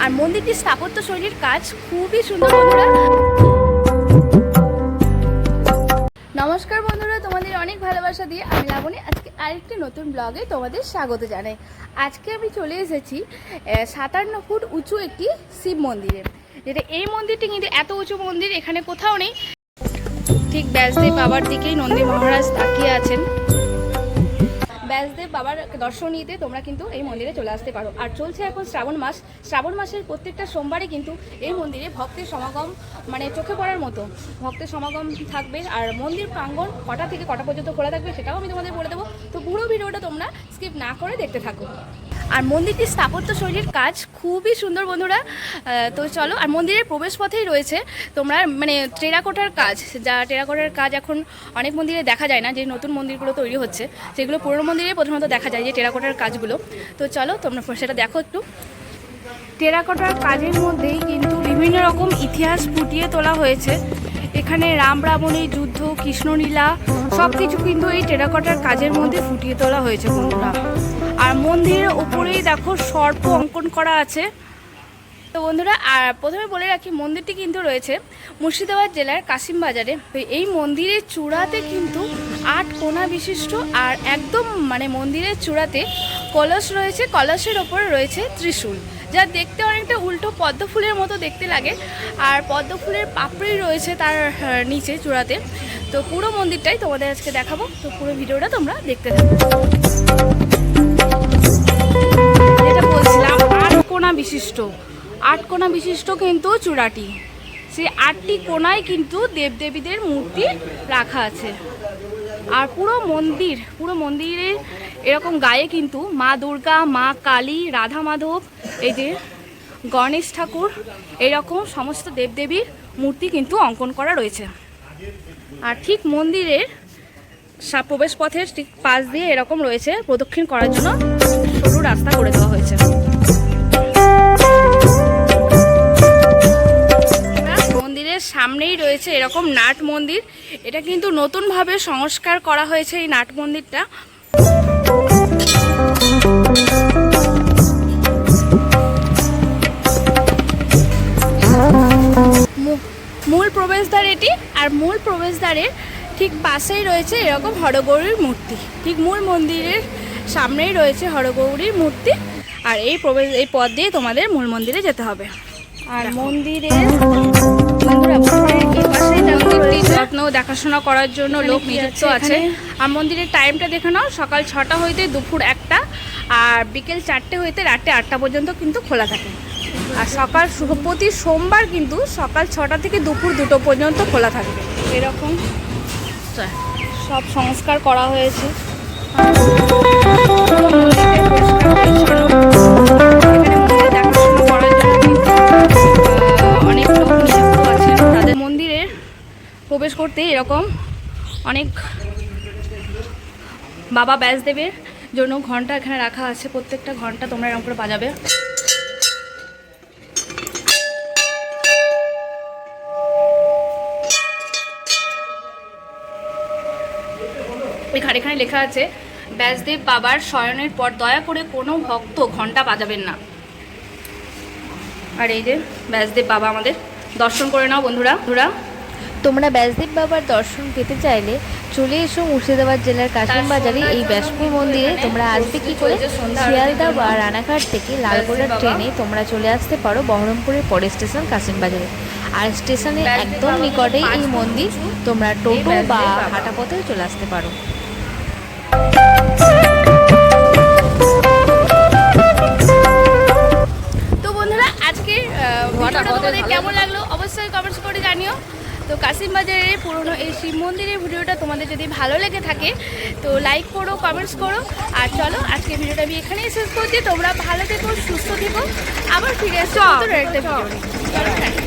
আর মন্দিরটির স্থাপত্য শৈলীর কাজ খুবই সুন্দর বন্ধুরা। নমস্কার বন্ধুরা, তোমাদের অনেক ভালোবাসা দিয়ে আমি লাবণী আজকে আরেকটি নতুন ব্লগে তোমাদের স্বাগত জানাই। আজকে আমি চলে এসেছি 57 ফুট উঁচু একটি শিব মন্দিরে, যেটা এই মন্দিরটি কিন্তু এত উঁচু মন্দির এখানে কোথাও নেই। ঠিক ব্যাসদেব বাবার দিকেই নন্দী মহারাজ তাকিয়ে আছেন। ব্যাসদেব বাবার দর্শন নিতে তোমরা কিন্তু এই মন্দিরে চলে আসতে পারো। আর চলছে এখন শ্রাবণ মাস, শ্রাবণ মাসের প্রত্যেকটা সোমবারে কিন্তু এই মন্দিরে ভক্তের সমাগম মানে চোখে পড়ার মতো ভক্তের সমাগম থাকবে। আর মন্দির প্রাঙ্গণ কটা থেকে কটা পর্যন্ত খোলা থাকবে সেটাও আমি তোমাদের বলে দেবো, তো পুরো ভিডিওটা তোমরা স্কিপ না করে দেখতে থাকো। আর মন্দিরটির স্থাপত্য শৈলীর কাজ খুবই সুন্দর বন্ধুরা। তো চলো, আর মন্দিরের প্রবেশ পথেই রয়েছে তোমরা মানে টেরাকোটার কাজ, যা টেরাকোটার কাজ এখন অনেক মন্দিরে দেখা যায় না, যে নতুন মন্দিরগুলো তৈরি হচ্ছে সেগুলো পুরনো মন্দিরে প্রথমত দেখা যায় যে টেরাকোটার কাজগুলো। তো চলো তোমরা সেটা দেখো একটু। টেরাকোটার কাজের মধ্যেই কিন্তু বিভিন্ন রকম ইতিহাস ফুটিয়ে তোলা হয়েছে। এখানে রাম রাবণের যুদ্ধ, কৃষ্ণলীলা সব কিছু কিন্তু এই টেরাকোটার কাজের মধ্যে ফুটিয়ে তোলা হয়েছে বন্ধুরা। আর মন্দিরের ওপরেই দেখো সর্প অঙ্কন করা আছে। তো বন্ধুরা, আর প্রথমে বলে রাখি মন্দিরটি কিন্তু রয়েছে মুর্শিদাবাদ জেলার কাশিমবাজারে। তো এই মন্দিরের চূড়াতে কিন্তু 8 কোণা বিশিষ্ট, আর একদম মানে মন্দিরের চূড়াতে কলস রয়েছে, কলসের ওপরে রয়েছে ত্রিশূল, যা দেখতে অনেকটা উল্টো পদ্ম ফুলের মতো দেখতে লাগে। আর পদ্ম ফুলের পাপড়ি রয়েছে তার নিচে চূড়াতে। তো পুরো মন্দিরটাই তোমাদের আজকে দেখাবো, তো পুরো ভিডিওটা তোমরা দেখতে থাকো। যেটা বলছিলাম 8 কোণা বিশিষ্ট কিন্তু চূড়াটি, সেই 8টি কোণায় কিন্তু দেবদেবীদের মূর্তি রাখা আছে। আর পুরো মন্দিরের এরকম গায়ে কিন্তু মা দুর্গা, মা কালী, রাধা মাধব, এই যে গণেশ ঠাকুর, এরকম সমস্ত দেবদেবীর মূর্তি কিন্তু অঙ্কন করা রয়েছে। আর ঠিক মন্দিরের প্রবেশ পথের ঠিক পাশ দিয়ে এরকম রয়েছে প্রদক্ষিণ করার জন্য সরু রাস্তা করে দেওয়া হয়েছে। মন্দিরের সামনেই রয়েছে এরকম নাট মন্দির, এটা কিন্তু নতুনভাবে সংস্কার করা হয়েছে এই নাট মন্দিরটা। মূল প্রবেশদ্বার এটি, আর মূল প্রবেশদ্বারের ঠিক পাশেই রয়েছে এরকম হরগৌরীর মূর্তি। ঠিক মূল মন্দিরের সামনেই রয়েছে হরগৌরীর মূর্তি। আর এই পথ দিয়ে তোমাদের মূল মন্দিরে যেতে হবে। আর মন্দিরের যত্ন দেখাশোনা করার জন্য লোক নিযুক্ত আছে। আর মন্দিরের টাইমটা দেখে নাও, সকাল 6টা হইতে দুপুর 1টা, আর বিকেল 4টে হইতে রাতে 8টা পর্যন্ত কিন্তু খোলা থাকে। আর প্রতি সোমবার কিন্তু সকাল 6টা থেকে দুপুর 2টো পর্যন্ত খোলা থাকবে। এরকম সব সংস্কার করা হয়েছে। অনেক লোক নিযুক্ত আছেন, তাদের মন্দিরের প্রবেশ করতে এরকম অনেক বাবা ব্যাসদেবের জন্য ঘন্টা এখানে রাখা আছে। প্রত্যেকটা ঘন্টা তোমরা এরকম করে বাজাবে। এখানে লেখা আছে ব্যাসদেব বাবার শয়নের পর দয়া করে কোনো ভক্ত ঘন্টা বাজাবেন না। আর এই যে ব্যাসদেব বাবা, আমাদের দর্শন করে নাও বন্ধুরা। তোমরা ব্যাসদেব বাবার দর্শন পেতে চাইলে চলে এসো মুর্শিদাবাদ জেলার কাশিমবাজারে এই ব্যাসপুর মন্দিরে। তোমরা আসবে কি করে? শিয়ালদা বা রানাঘাট থেকে লালগোলার ট্রেনে তোমরা চলে আসতে পারো বহরমপুরের পরের স্টেশন কাশিমবাজারে। আর স্টেশনের একদম নিকটেই এই মন্দির, তোমরা টোটো বা হাঁটা পথেও চলে আসতে পারো। তো বন্ধুরা, আজকে ভিডিওটা তোমাদের কেমন লাগলো অবশ্যই কমেন্টস করে জানিও। তো কাশিমবাজারের পুরনো এই শিব মন্দিরের ভিডিওটা তোমাদের যদি ভালো লেগে থাকে তো লাইক করো, কমেন্টস করো। আর চলো আজকে ভিডিওটা আমি এখানেই শেষ করছি। তোমরা ভালো থেকো, সুস্থ থেকো, আবার ফিরে আসছো একটা ভিডিও।